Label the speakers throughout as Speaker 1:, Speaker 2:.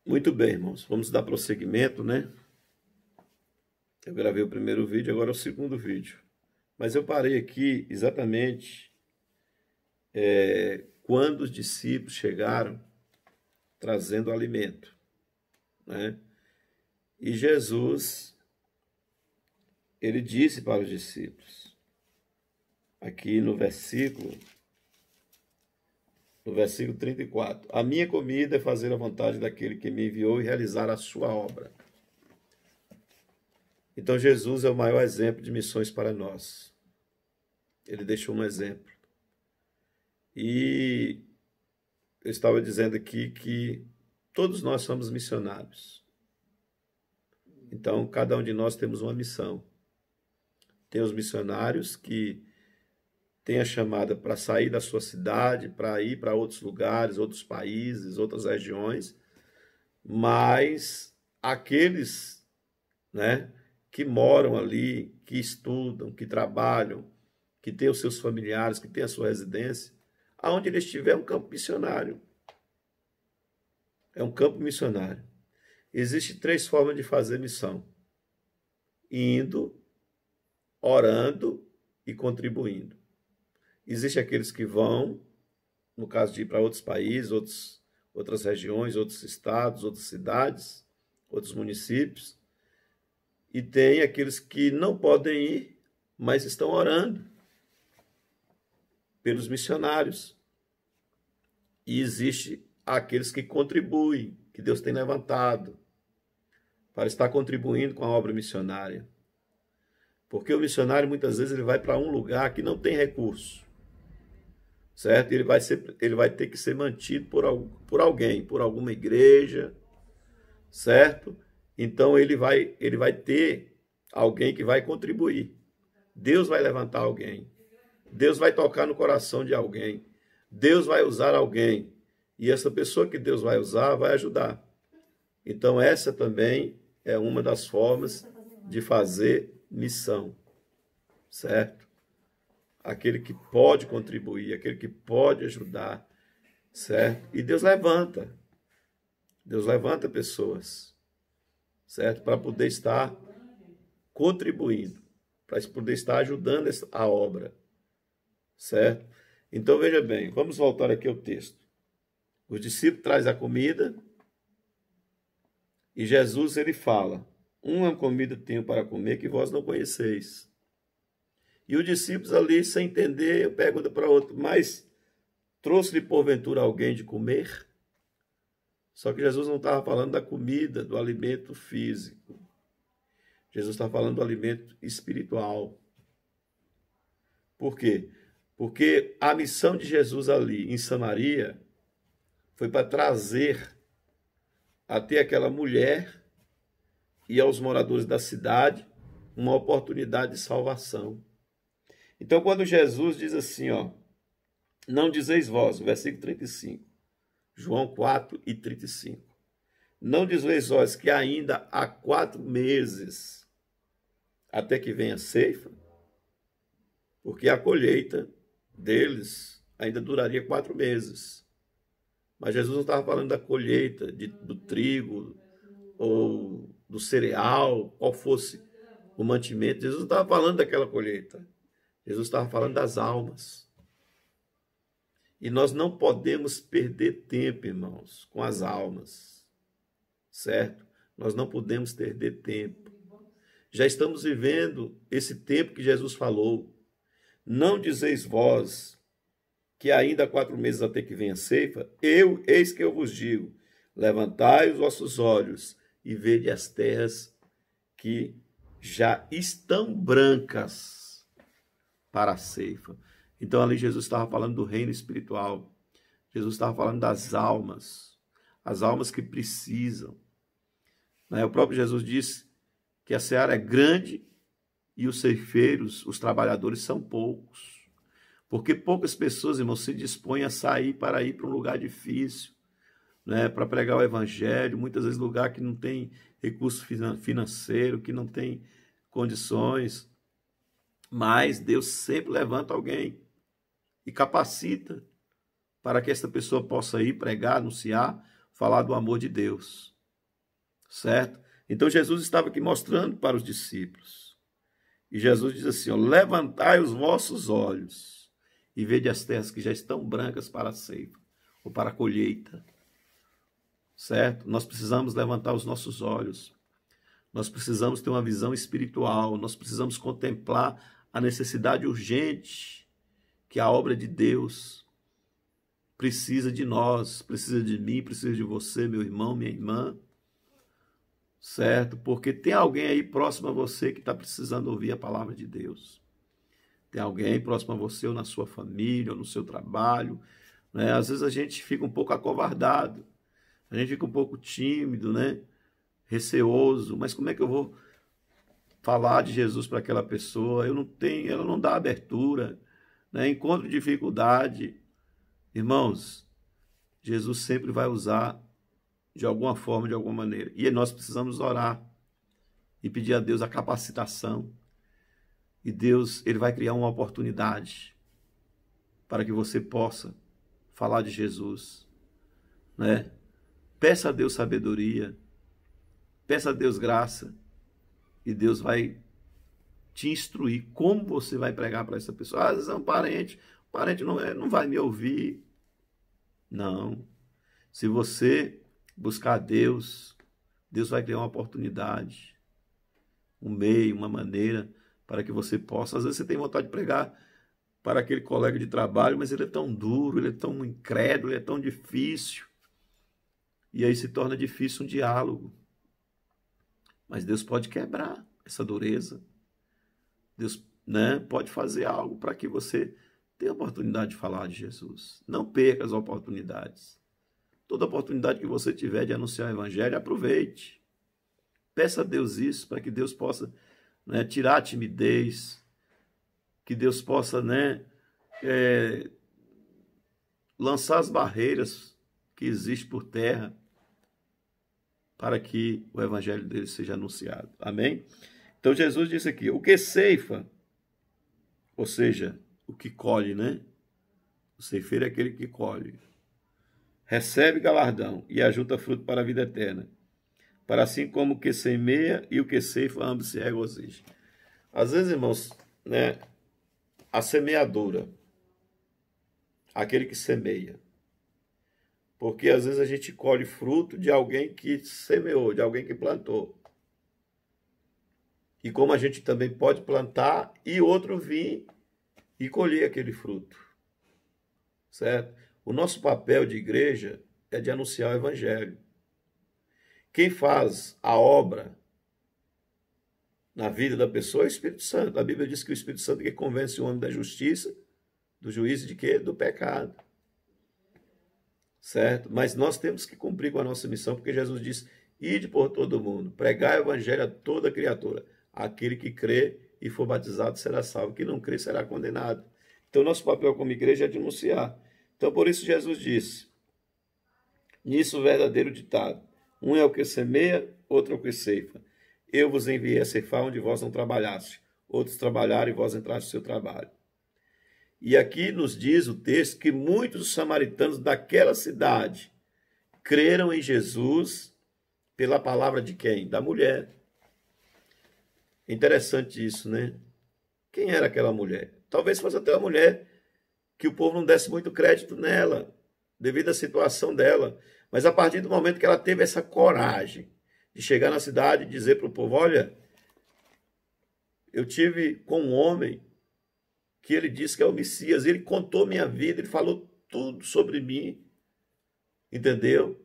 Speaker 1: Muito bem, irmãos. Vamos dar prosseguimento, né? Eu gravei o primeiro vídeo, agora é o segundo vídeo. Mas eu parei aqui exatamente quando os discípulos chegaram trazendo alimento, né? E Jesus, ele disse para os discípulos, aqui no versículo 34, a minha comida é fazer a vontade daquele que me enviou e realizar a sua obra. Então Jesus é o maior exemplo de missões para nós. Ele deixou um exemplo. E eu estava dizendo aqui que todos nós somos missionários. Então, cada um de nós temos uma missão. Tem os missionários que têm a chamada para sair da sua cidade, para ir para outros lugares, outros países, outras regiões, mas aqueles, né, que moram ali, que estudam, que trabalham, que têm os seus familiares, que têm a sua residência, aonde ele estiver é um campo missionário. É um campo missionário. Existem 3 formas de fazer missão: indo, orando e contribuindo. Existem aqueles que vão, no caso de ir para outros países, outras regiões, outros estados, outras cidades, outros municípios, e tem aqueles que não podem ir, mas estão orando pelos missionários. E existe aqueles que contribuem, que Deus tem levantado para estar contribuindo com a obra missionária. Porque o missionário, muitas vezes, ele vai para um lugar que não tem recurso, certo? Ele vai ter que ser mantido por alguém, por alguma igreja, certo? Então, ele vai ter alguém que vai contribuir. Deus vai levantar alguém. Deus vai tocar no coração de alguém. Deus vai usar alguém. E essa pessoa que Deus vai usar vai ajudar. Então, essa também é uma das formas de fazer missão, certo? Aquele que pode contribuir, aquele que pode ajudar, certo? E Deus levanta pessoas, certo? Para poder estar contribuindo, para poder estar ajudando a obra, certo? Então, veja bem, vamos voltar aqui ao texto. Os discípulos trazem a comida e Jesus, ele fala, uma comida tenho para comer que vós não conheceis. E os discípulos ali, sem entender, pergunta para outro, mas trouxe-lhe porventura alguém de comer? Só que Jesus não estava falando da comida, do alimento físico. Jesus está falando do alimento espiritual. Por quê? Porque a missão de Jesus ali em Samaria foi para trazer até aquela mulher e aos moradores da cidade uma oportunidade de salvação. Então, quando Jesus diz assim, ó, não dizeis vós, versículo 35, João 4:35, não dizeis vós que ainda há 4 meses até que venha a ceifa, porque a colheita deles ainda duraria 4 meses. Mas Jesus não estava falando da colheita do trigo ou do cereal, qual fosse o mantimento. Jesus não estava falando daquela colheita. Jesus estava falando das almas. E nós não podemos perder tempo, irmãos, com as almas, certo? Nós não podemos perder tempo. Já estamos vivendo esse tempo que Jesus falou. Não dizeis vós que ainda há 4 meses até que venha a ceifa? Eis que eu vos digo, levantai os vossos olhos e vede as terras que já estão brancas para a ceifa. Então ali Jesus estava falando do reino espiritual. Jesus estava falando das almas, as almas que precisam. O próprio Jesus disse que a seara é grande e os ceifeiros, os trabalhadores são poucos. Porque poucas pessoas, irmãos, se dispõem a sair para ir para um lugar difícil, né, para pregar o evangelho, muitas vezes lugar que não tem recurso financeiro, que não tem condições. Mas Deus sempre levanta alguém e capacita para que essa pessoa possa ir pregar, anunciar falar do amor de Deus, certo? Então Jesus estava aqui mostrando para os discípulos. E Jesus diz assim, ó, levantai os vossos olhos e vede as terras que já estão brancas para a ceifa ou para a colheita, certo? Nós precisamos levantar os nossos olhos. Nós precisamos ter uma visão espiritual, nós precisamos contemplar a necessidade urgente que a obra de Deus precisa de nós, precisa de mim, precisa de você, meu irmão, minha irmã, certo? Porque tem alguém aí próximo a você que está precisando ouvir a palavra de Deus. Tem alguém próximo a você, ou na sua família, ou no seu trabalho, né? Às vezes a gente fica um pouco acovardado, a gente fica um pouco tímido, né? Receoso, mas como é que eu vou falar de Jesus para aquela pessoa? Eu não tenho, ela não dá abertura, né? Encontro dificuldade. Irmãos, Jesus sempre vai usar de alguma forma, de alguma maneira. E nós precisamos orar e pedir a Deus a capacitação. E Deus, ele vai criar uma oportunidade para que você possa falar de Jesus, né? Peça a Deus sabedoria, peça a Deus graça, e Deus vai te instruir como você vai pregar para essa pessoa. Às vezes é um parente, o parente não vai me ouvir. Não. Se você buscar a Deus, Deus vai criar uma oportunidade, um meio, uma maneira para que você possa. Às vezes você tem vontade de pregar para aquele colega de trabalho, mas ele é tão duro, ele é tão incrédulo, ele é tão difícil. E aí se torna difícil um diálogo. Mas Deus pode quebrar essa dureza. Deus, né, pode fazer algo para que você tenha a oportunidade de falar de Jesus. Não perca as oportunidades. Toda oportunidade que você tiver de anunciar o evangelho, aproveite. Peça a Deus isso, para que Deus possa, né, tirar a timidez, que Deus possa, né, lançar as barreiras que existem por terra, para que o evangelho dele seja anunciado. Amém? Então Jesus disse aqui, o que ceifa, ou seja, o que colhe, né? O ceifeiro é aquele que colhe. Recebe galardão e ajunta fruto para a vida eterna, para assim como o que semeia e o que ceifa, ambos se regozijam. Às vezes, irmãos, né, a semeadura, aquele que semeia, porque às vezes a gente colhe fruto de alguém que semeou, de alguém que plantou. E como a gente também pode plantar e outro vir e colher aquele fruto. Certo? O nosso papel de igreja é de anunciar o evangelho. Quem faz a obra na vida da pessoa é o Espírito Santo. A Bíblia diz que o Espírito Santo é que convence o homem da justiça, do juízo de quê? Do pecado. Certo? Mas nós temos que cumprir com a nossa missão, porque Jesus disse, ide por todo mundo, pregai o evangelho a toda criatura. Aquele que crê e for batizado será salvo, que não crê será condenado. Então, nosso papel como igreja é de anunciar. Então, por isso Jesus disse, nisso o verdadeiro ditado, um é o que semeia, outro é o que ceifa. Eu vos enviei a ceifar onde vós não trabalhaste, outros trabalharam e vós entraste no seu trabalho. E aqui nos diz o texto que muitos dos samaritanos daquela cidade creram em Jesus pela palavra de quem? Da mulher. Interessante isso, né? Quem era aquela mulher? Talvez fosse até uma mulher que o povo não desse muito crédito nela, devido à situação dela. Mas a partir do momento que ela teve essa coragem de chegar na cidade e dizer para o povo, olha, eu tive com um homem que ele disse que é o Messias, ele contou minha vida, ele falou tudo sobre mim, entendeu?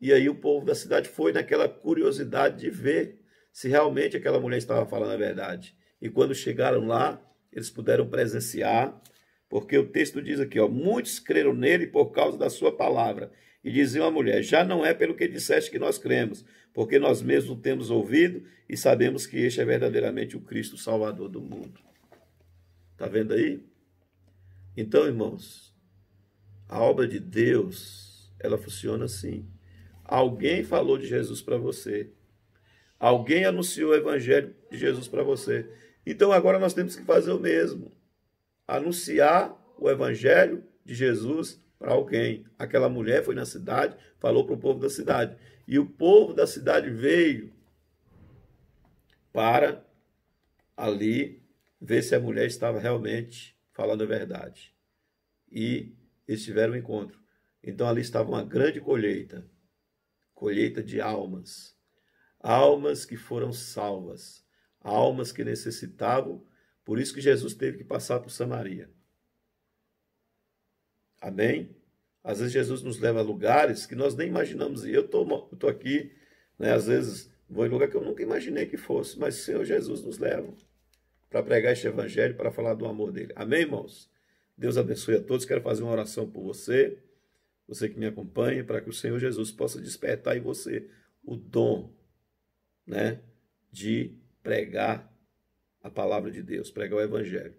Speaker 1: E aí o povo da cidade foi naquela curiosidade de ver se realmente aquela mulher estava falando a verdade. E quando chegaram lá, eles puderam presenciar, porque o texto diz aqui, ó, muitos creram nele por causa da sua palavra. E diziam à mulher, já não é pelo que disseste que nós cremos, porque nós mesmos temos ouvido e sabemos que este é verdadeiramente o Cristo, o Salvador do mundo. Está vendo aí? Então, irmãos, a obra de Deus, ela funciona assim. Alguém falou de Jesus para você. Alguém anunciou o evangelho de Jesus para você. Então, agora nós temos que fazer o mesmo. Anunciar o evangelho de Jesus para alguém. Aquela mulher foi na cidade, falou para o povo da cidade. E o povo da cidade veio para ali ver se a mulher estava realmente falando a verdade. E eles tiveram um encontro. Então ali estava uma grande colheita, colheita de almas, almas que foram salvas, almas que necessitavam, por isso que Jesus teve que passar por Samaria. Amém? Às vezes Jesus nos leva a lugares que nós nem imaginamos ir. Eu tô aqui, né, às vezes vou em lugar que eu nunca imaginei que fosse, mas o Senhor Jesus nos leva para pregar este evangelho, para falar do amor dele. Amém, irmãos? Deus abençoe a todos. Quero fazer uma oração por você, você que me acompanha, para que o Senhor Jesus possa despertar em você o dom, né, de pregar a palavra de Deus, pregar o evangelho.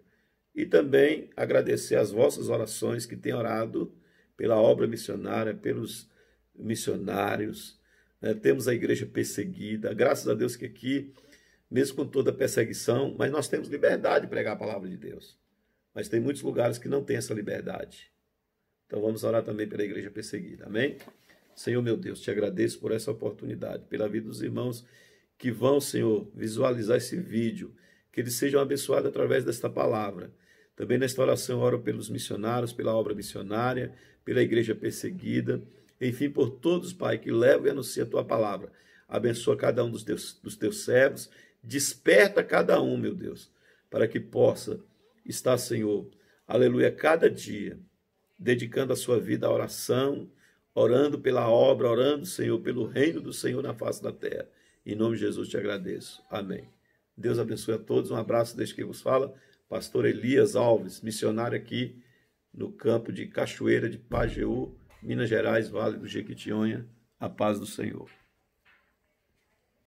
Speaker 1: E também agradecer as vossas orações que têm orado pela obra missionária, pelos missionários, né? Temos a igreja perseguida, graças a Deus que aqui, mesmo com toda a perseguição, mas nós temos liberdade de pregar a palavra de Deus. Mas tem muitos lugares que não têm essa liberdade. Então vamos orar também pela igreja perseguida, amém? Senhor meu Deus, te agradeço por essa oportunidade, pela vida dos irmãos que vão, Senhor, visualizar esse vídeo, que eles sejam abençoados através desta palavra. Também nesta oração oro pelos missionários, pela obra missionária, pela igreja perseguida, enfim, por todos, Pai, que levam e anunciam a tua palavra. Abençoa cada um dos teus servos, desperta cada um, meu Deus, para que possa estar, Senhor, aleluia, cada dia, dedicando a sua vida à oração, orando pela obra, orando, Senhor, pelo reino do Senhor na face da terra. Em nome de Jesus te agradeço. Amém. Deus abençoe a todos. Um abraço desde que vos fala, pastor Elias Alves, missionário aqui no campo de Cachoeira de Pajeú, Minas Gerais, Vale do Jequitinhonha. A paz do Senhor.